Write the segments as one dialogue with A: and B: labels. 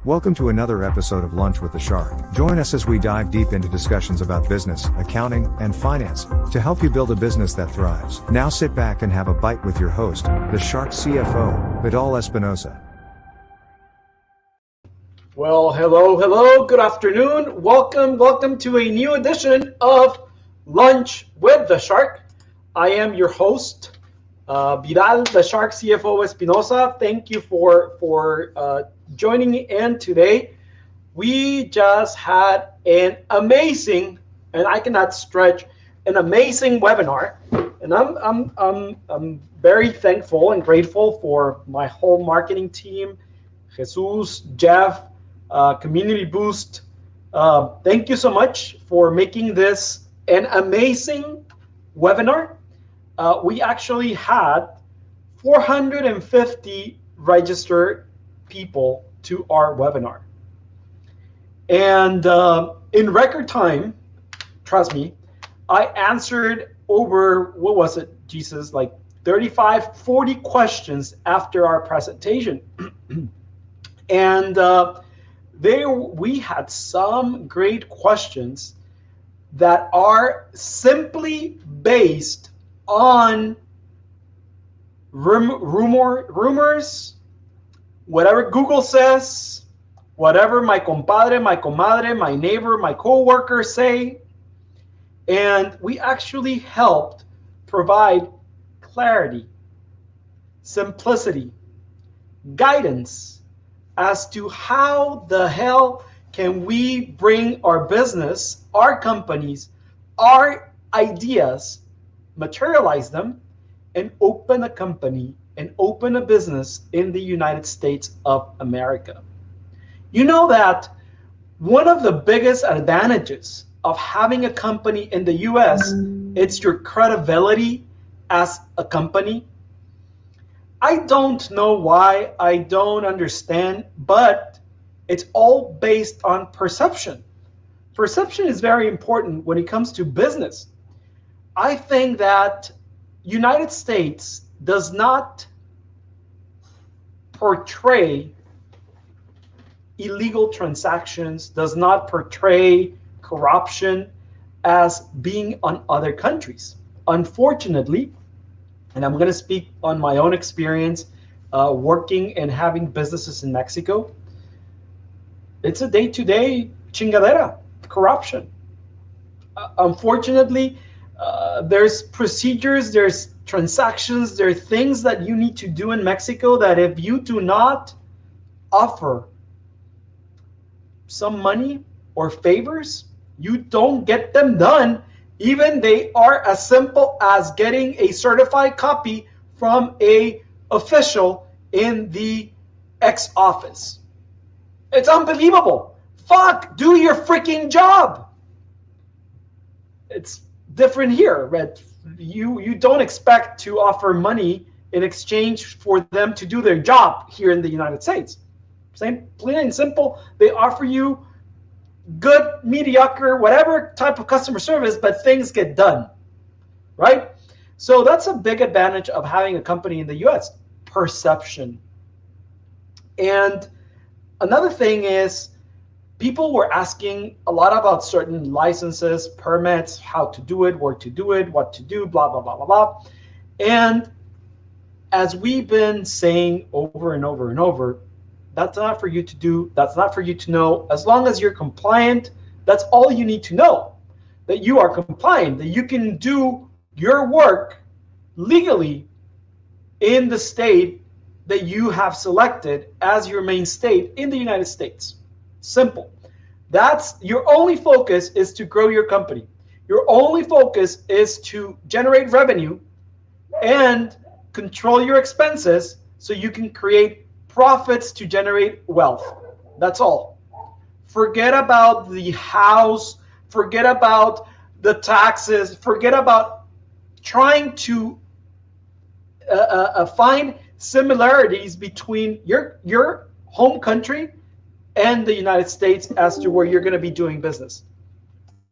A: Welcome to another episode of Lunch with the Shark. Join us as we dive deep into discussions about business, accounting, and finance to help you build a business that thrives. Now sit back and have a bite with your host, the Shark CFO, Vidal Espinosa.
B: Well, hello, good afternoon. Welcome to a new edition of Lunch with the Shark. I am your host, Vidal, the Shark CFO Espinosa. Thank you for joining me in today. We just had an amazing, and I cannot stretch, an amazing webinar. And I'm very thankful and grateful for my whole marketing team, Jesus, Jeff, Community Boost. Thank you so much for making this an amazing webinar. We actually had 450 registered people to our webinar. And in record time, trust me, I answered over, what was it, Jesus, like 35, 40 questions after our presentation. And we had some great questions that are simply based on rumors, whatever Google says, whatever my compadre, my comadre, my neighbor, my coworker say. And we actually helped provide clarity, simplicity, guidance as to how the hell can we bring our business, our companies, our ideas, materialize them, and open a company and open a business in the United States of America. You know that one of the biggest advantages of having a company in the US, it's your credibility as a company. I don't know why, I don't understand, but it's all based on perception. Perception is very important when it comes to business. I think that United States does not portray illegal transactions, does not portray corruption as being on other countries. Unfortunately, and I'm going to speak on my own experience working and having businesses in Mexico, it's a day-to-day chingadera, corruption. Unfortunately, there's procedures, there's transactions, there are things that you need to do in Mexico that if you do not offer some money or favors, you don't get them done. Even they are as simple as getting a certified copy from a official in the X office. It's unbelievable. Fuck, do your freaking job. It's different here, right? You don't expect to offer money in exchange for them to do their job here in the United States. Same, plain and simple. They offer you good, mediocre, whatever type of customer service, but things get done, right? So that's a big advantage of having a company in the US, perception. And another thing is, people were asking a lot about certain licenses, permits, how to do it, where to do it, what to do, blah, blah, blah, blah, blah. And as we've been saying over and over and over, that's not for you to do, that's not for you to know. As long as you're compliant, that's all you need to know, that you are compliant, that you can do your work legally in the state that you have selected as your main state in the United States. Simple. That's your only focus, is to grow your company. Your only focus is to generate revenue and control your expenses so you can create profits to generate wealth. That's all. Forget about the house, forget about the taxes, forget about trying to find similarities between your home country and the United States as to where you're going to be doing business.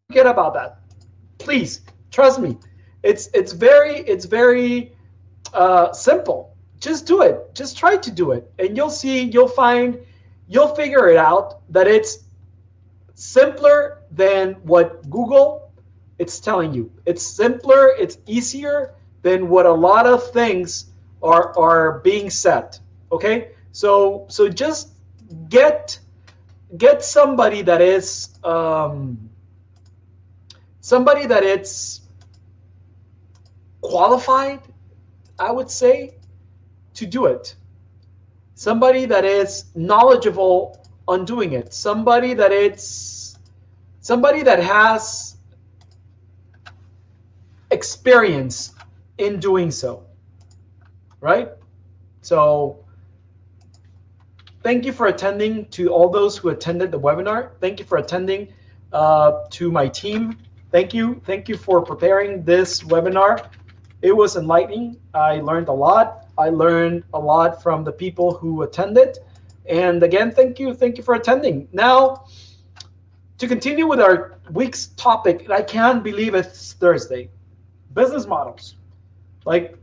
B: Forget about that. Please, trust me. It's very simple. Just do it. Just try to do it, and you'll see. You'll find you'll figure it out that it's simpler than what Google it's telling you. It's simpler, it's easier than what a lot of things are being said. Okay? So just get somebody that is somebody that it's qualified, I would say, to do it. Somebody that is knowledgeable on doing it. Somebody that has experience in doing so, right? So thank you for attending. To all those who attended the webinar, thank you for attending. To my team, thank you for preparing this webinar. It was enlightening. I learned a lot. I learned a lot from the people who attended. And again, thank you for attending. Now, to continue with our week's topic, I can't believe it's Thursday. Business models. Like,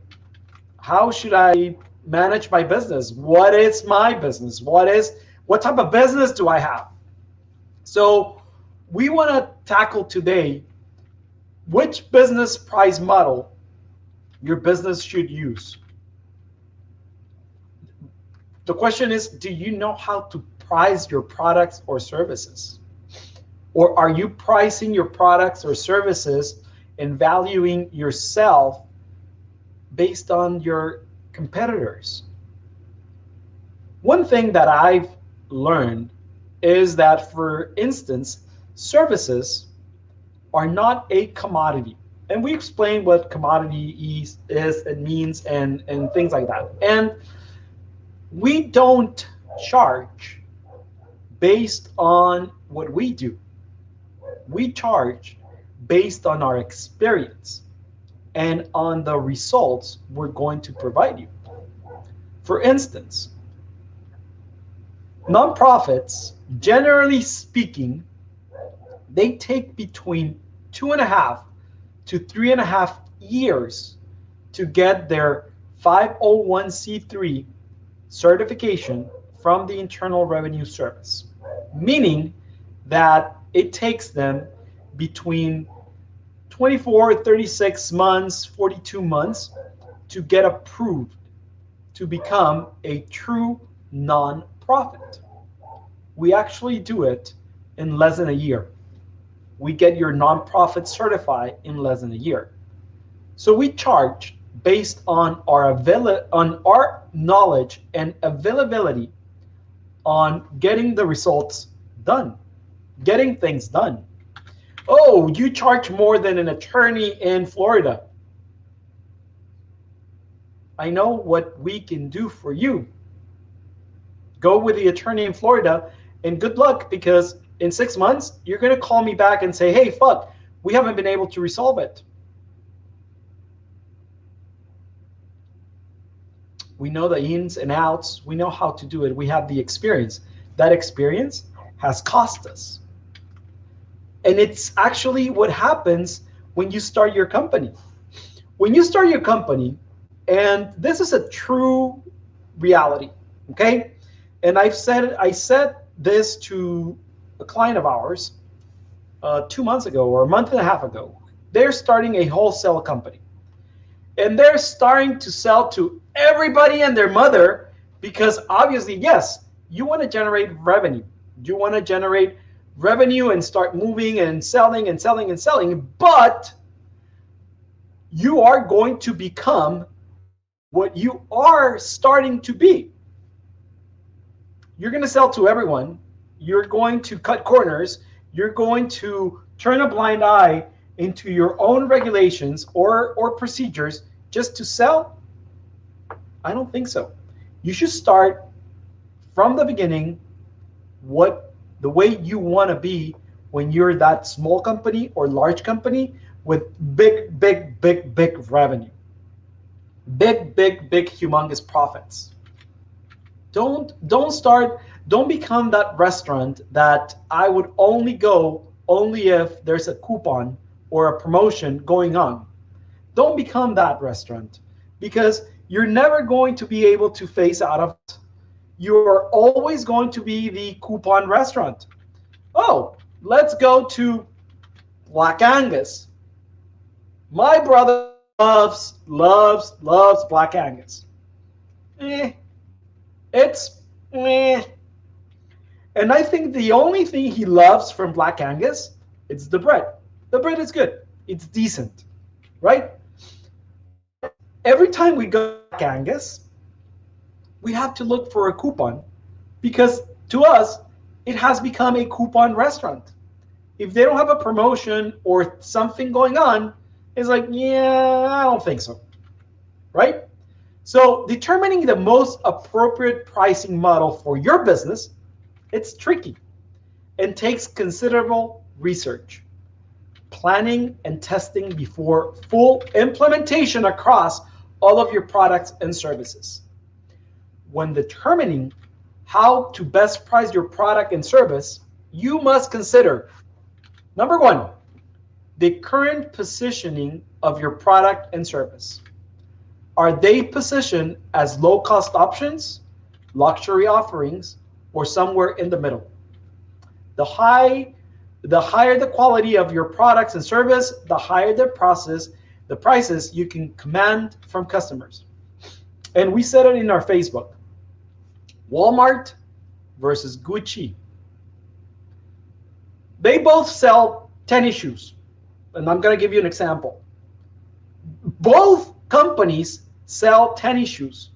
B: how should I manage my business? What is my business? What type of business do I have? So we want to tackle today which business price model your business should use. The question is, do you know how to price your products or services? Or are you pricing your products or services and valuing yourself based on your competitors? One thing that I've learned is that, for instance, services are not a commodity. And we explain what commodity is and means and things like that. And we don't charge based on what we do. We charge based on our experience and on the results we're going to provide you. For instance, nonprofits, generally speaking, they take between 2.5 to 3.5 years to get their 501c3 certification from the Internal Revenue Service, meaning that it takes them between 24, 36 months, 42 months to get approved to become a true nonprofit. We actually do it in less than a year. We get your nonprofit certified in less than a year. So we charge based on our knowledge and availability on getting the results done, getting things done. Oh, you charge more than an attorney in Florida. I know what we can do for you. Go with the attorney in Florida, and good luck, because in 6 months, you're going to call me back and say, hey, fuck, we haven't been able to resolve it. We know the ins and outs. We know how to do it. We have the experience. That experience has cost us. And it's actually what happens when you start your company. When you start your company, and this is a true reality, okay? And I said this to a client of ours 2 months ago or a month and a half ago. They're starting a wholesale company. And they're starting to sell to everybody and their mother, because obviously, yes, you want to generate revenue. You want to generate revenue and start moving and selling and selling and selling, but you are going to become what you are starting to be. You're going to sell to everyone. You're going to cut corners. You're going to turn a blind eye into your own regulations or procedures just to sell? I don't think so. You should start from the beginning the way you want to be when you're that small company or large company with big revenue. Big, humongous profits. Don't become that restaurant that I would only go if there's a coupon or a promotion going on. Don't become that restaurant, because you're never going to be able to phase out of it. you are always going to be the coupon restaurant. Oh, let's go to Black Angus. My brother loves Black Angus. It's eh. And I think the only thing he loves from Black Angus is the bread. The bread is good. It's decent, right? But every time we go to Black Angus, we have to look for a coupon because to us, it has become a coupon restaurant. If they don't have a promotion or something going on, it's like, yeah, I don't think so, right? So determining the most appropriate pricing model for your business, it's tricky and takes considerable research, planning, and testing before full implementation across all of your products and services. When determining how to best price your product and service, you must consider, number one, the current positioning of your product and service. Are they positioned as low-cost options, luxury offerings, or somewhere in the middle? The higher the quality of your products and service, the higher the prices you can command from customers. And we said it in our Facebook. Walmart versus Gucci. They both sell tennis shoes. And I'm going to give you an example. Both companies sell tennis shoes.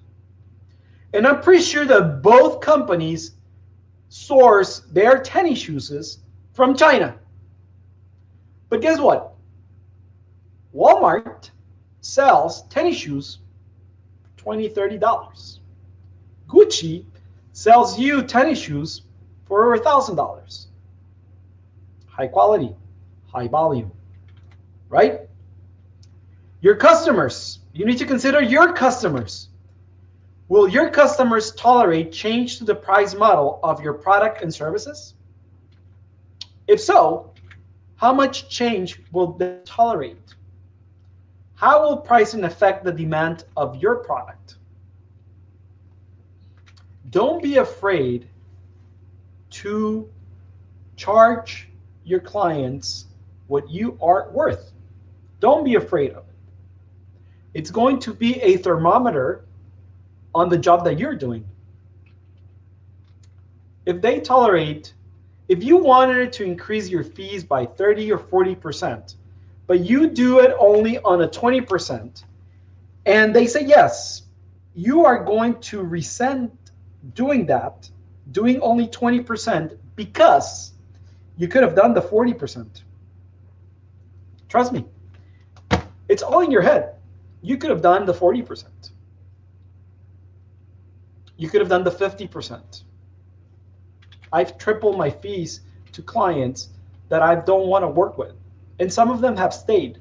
B: And I'm pretty sure that both companies source their tennis shoes from China. But guess what? Walmart sells tennis shoes $20, $30. Gucci sells you tennis shoes for over $1,000. High quality, high volume, right? Your customers, you need to consider your customers. Will your customers tolerate change to the price model of your product and services? If so, how much change will they tolerate? How will pricing affect the demand of your product? Don't be afraid to charge your clients what you are worth. Don't be afraid of it. It's going to be a thermometer on the job that you're doing. If you wanted to increase your fees by 30 or 40%, but you do it only on a 20%, and they say yes, you are going to resent doing that, doing only 20% because you could have done the 40%. Trust me, it's all in your head. You could have done the 40%. You could have done the 50%. I've tripled my fees to clients that I don't want to work with, and some of them have stayed.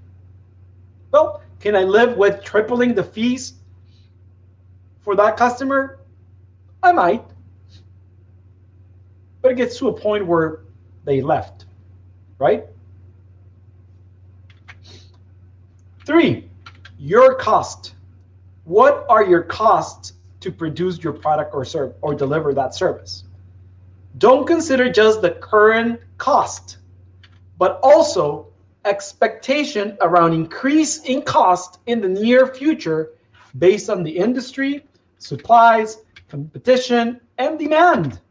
B: Well, can I live with tripling the fees for that customer? I might. But it gets to a point where they left, right? 3, your cost. What are your costs to produce your product or deliver that service? Don't consider just the current cost, but also expectation around increase in cost in the near future based on the industry, supplies, competition, and demand.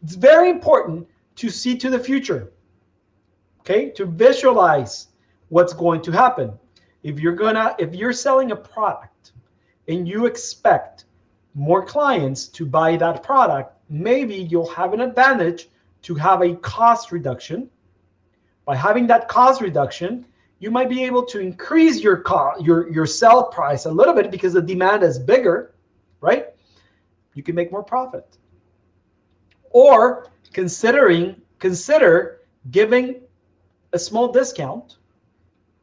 B: It's very important to see to the future, okay? To visualize what's going to happen. If you're selling a product and you expect more clients to buy that product, maybe you'll have an advantage to have a cost reduction. By having that cost reduction, you might be able to increase your sell price a little bit because the demand is bigger, right? You can make more profit. Or consider giving a small discount.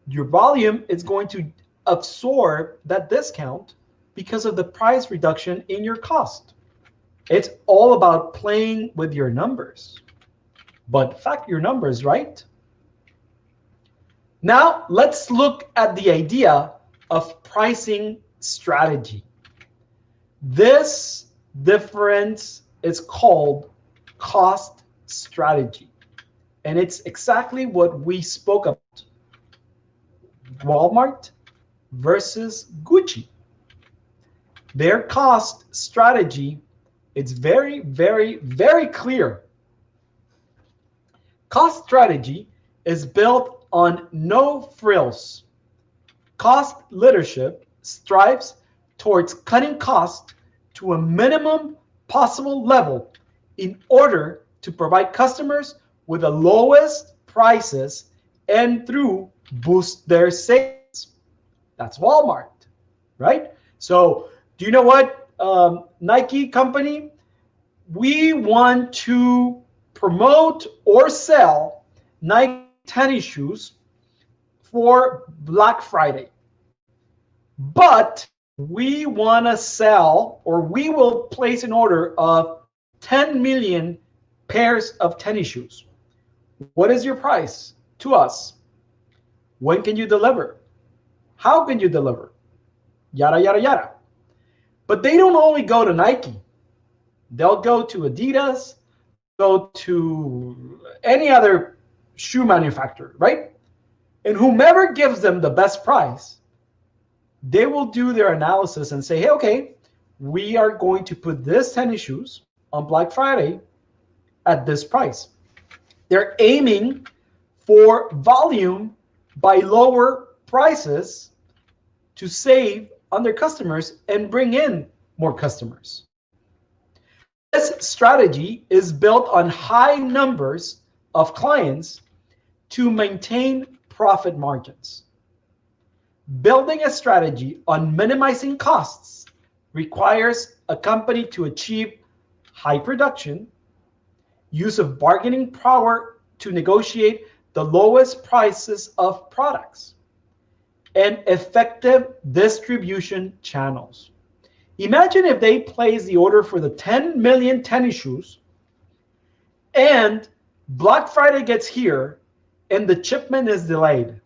B: Your volume is going to absorb that discount because of the price reduction in your cost. It's all about playing with your numbers. But fact your numbers, right? Now, let's look at the idea of pricing strategy. This difference is called cost strategy. And it's exactly what we spoke about. Walmart versus Gucci. Their cost strategy, it's very, very, very clear. Cost strategy is built on no frills. Cost leadership strives towards cutting costs to a minimum possible level in order to provide customers with the lowest prices and through boost their sales. That's Walmart, right? So do you know what, Nike company? We want to promote or sell Nike tennis shoes for Black Friday. But we want to sell, or we will place an order of 10 million pairs of tennis shoes. What is your price to us? When can you deliver? How can you deliver? Yada, yada, yada. But they don't only go to Nike. They'll go to Adidas, go to any other shoe manufacturer, right? And whomever gives them the best price, they will do their analysis and say, hey, okay, we are going to put this tennis shoes on Black Friday at this price. They're aiming for volume by lower prices to save on their customers and bring in more customers. This strategy is built on high numbers of clients to maintain profit margins. Building a strategy on minimizing costs requires a company to achieve high production, use of bargaining power to negotiate the lowest prices of products, and effective distribution channels. Imagine if they place the order for the 10 million tennis shoes and Black Friday gets here and the shipment is delayed.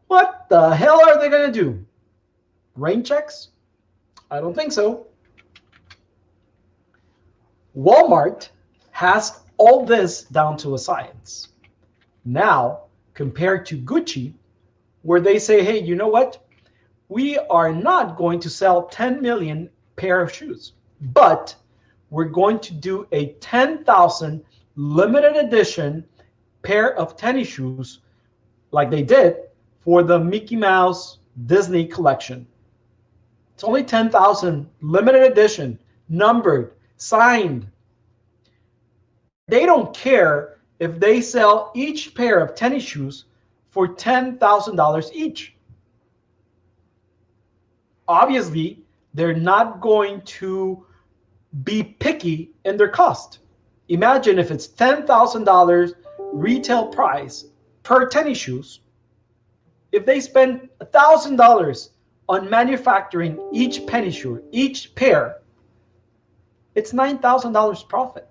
B: What the hell are they going to do? Rain checks? I don't think so. Walmart has all this down to a science. Now, compared to Gucci, where they say, hey, you know what? We are not going to sell 10 million pair of shoes, but we're going to do a 10,000 limited edition pair of tennis shoes like they did for the Mickey Mouse Disney collection. It's only 10,000 limited edition, numbered, signed. They don't care if they sell each pair of tennis shoes for $10,000 each. Obviously, they're not going to be picky in their cost. Imagine if it's $10,000 retail price per tennis shoes. If they spend $1,000 on manufacturing each tennis shoe, each pair, it's $9,000 profit.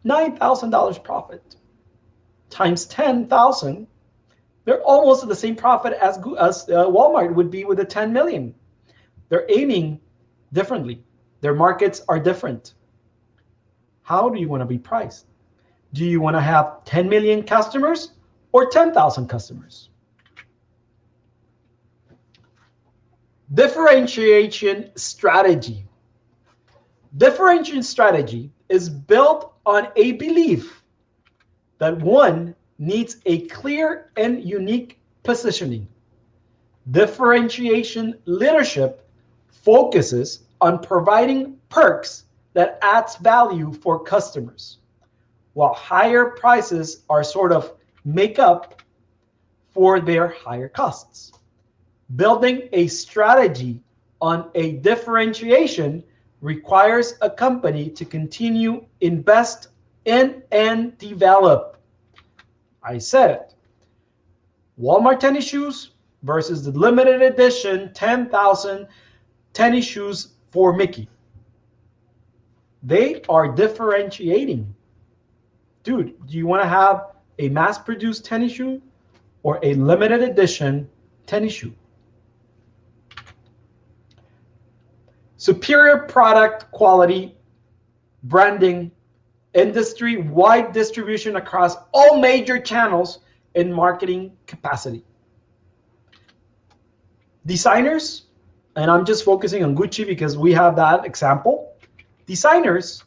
B: $9,000 profit times 10,000. They're almost at the same profit as Walmart would be with the 10 million. They're aiming differently. Their markets are different. How do you want to be priced? Do you want to have 10 million customers or 10,000 customers? Differentiation strategy. Differentiation strategy is built on a belief that one needs a clear and unique positioning. Differentiation leadership focuses on providing perks that adds value for customers, while higher prices are sort of make up for their higher costs. Building a strategy on a differentiation requires a company to continue invest in and develop. I said it. Walmart tennis shoes versus the limited edition 10,000 tennis shoes for Mickey. They are differentiating. Dude, do you want to have a mass-produced tennis shoe or a limited edition tennis shoe? superior product quality, branding, industry-wide distribution across all major channels, and marketing capacity. Designers, and I'm just focusing on Gucci because we have that example. Designers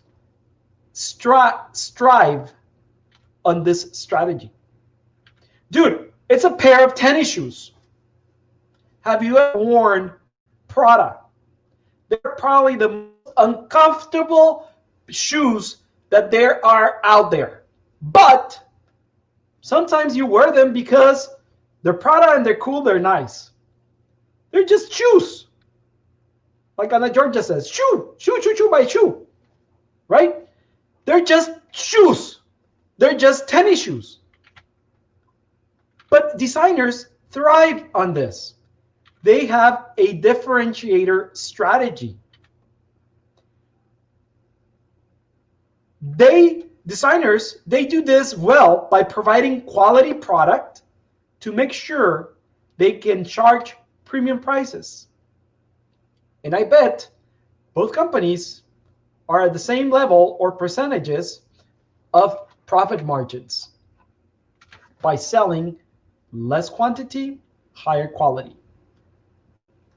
B: strive on this strategy. Dude, it's a pair of tennis shoes. Have you ever worn Prada? They're probably the most uncomfortable shoes that there are out there. But sometimes you wear them because they're Prada and they're cool, they're nice. They're just shoes. Like Ana Georgia says, shoe, my shoe. Right? They're just shoes. They're just tennis shoes. But designers thrive on this. They have a differentiator strategy. Designers do this well by providing quality product to make sure they can charge premium prices. And I bet both companies are at the same level or percentages of profit margins by selling less quantity, higher quality.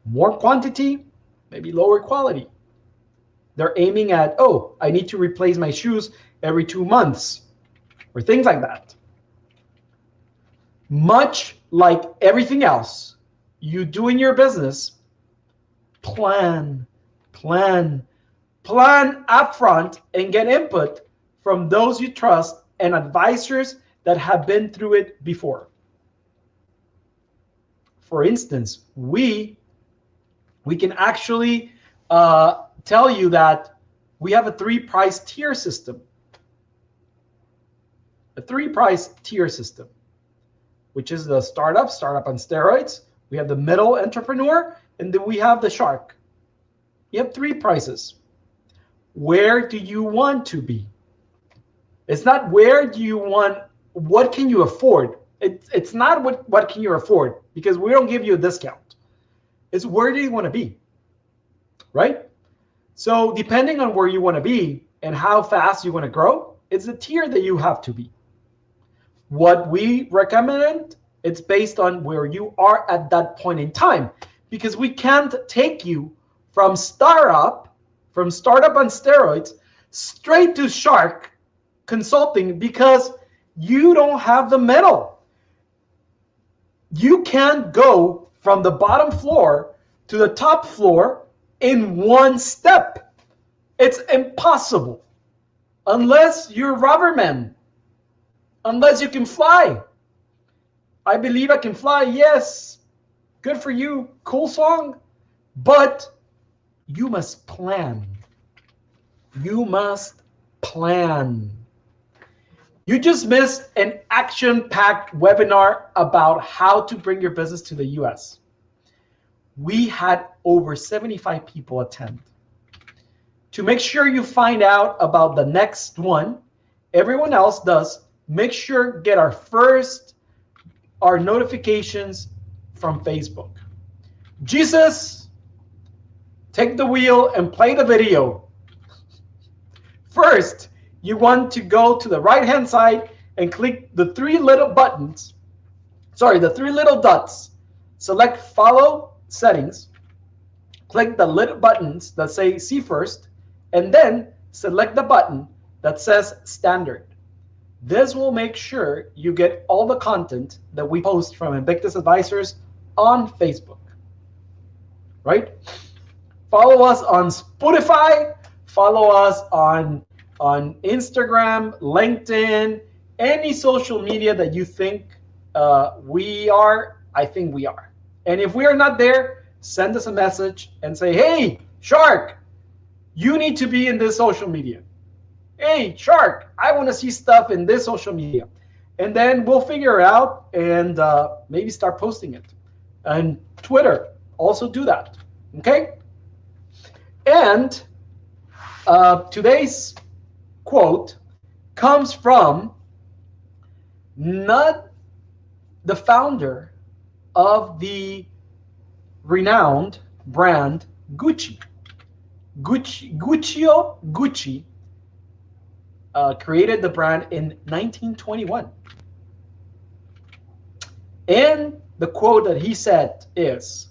B: More quantity, maybe lower quality. They're aiming at, oh, I need to replace my shoes every 2 months, or things like that. Much like everything else you do in your business, plan upfront and get input from those you trust and advisors that have been through it before. For instance, we can actually tell you that we have a 3-price tier system. A 3-price tier system, which is the startup on steroids. We have the middle entrepreneur, and then we have the shark. You have 3 prices. Where do you want to be? It's not where do you want, what can you afford? It's not what can you afford, because we don't give you a discount. It's where do you want to be, right? So depending on where you want to be and how fast you want to grow, it's the tier that you have to be. What we recommend, it's based on where you are at that point in time, because we can't take you from startup on steroids straight to shark consulting because you don't have the metal. You can't go from the bottom floor to the top floor in one step. It's impossible unless you're Rubberman, unless you can fly. I believe I can fly. Yes, good for you. Cool song. But you must plan. You must plan. You just missed an action-packed webinar about how to bring your business to the US. We had over 75 people attend. To make sure you find out about the next one, everyone else does, make sure get our notifications from Facebook. Jesus, take the wheel and play the video. First, you want to go to the right-hand side and click the 3 little buttons. The 3 little dots. Select follow settings. Click the little buttons that say see first, and then select the button that says standard. This will make sure you get all the content that we post from Invictus Advisors on Facebook, right? Follow us on Spotify, follow us on Instagram, LinkedIn, any social media that you think we are, I think we are. And if we are not there, send us a message and say, hey, Shark, you need to be in this social media. Hey, Shark, I want to see stuff in this social media. And then we'll figure it out and maybe start posting it. And Twitter, also do that, okay? And today's quote comes from not the founder of the renowned brand Gucci. Gucci created the brand in 1921. And the quote that he said is,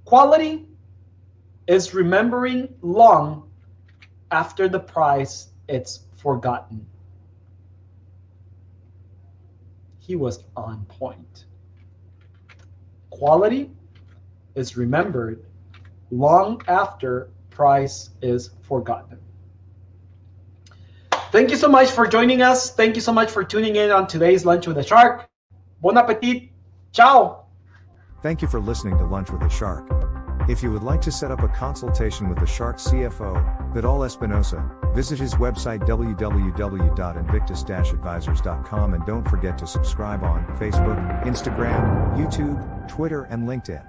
B: "Quality is remembering long after the price it's forgotten." He was on point. Quality is remembered long after price is forgotten. Thank you so much for joining us. Thank you so much for tuning in on today's Lunch with a Shark. Bon appetit. Ciao.
A: Thank you for listening to Lunch with a Shark. If you would like to set up a consultation with the Shark CFO, Vidal Espinosa, visit his website www.invictus-advisors.com, and don't forget to subscribe on Facebook, Instagram, YouTube, Twitter, and LinkedIn.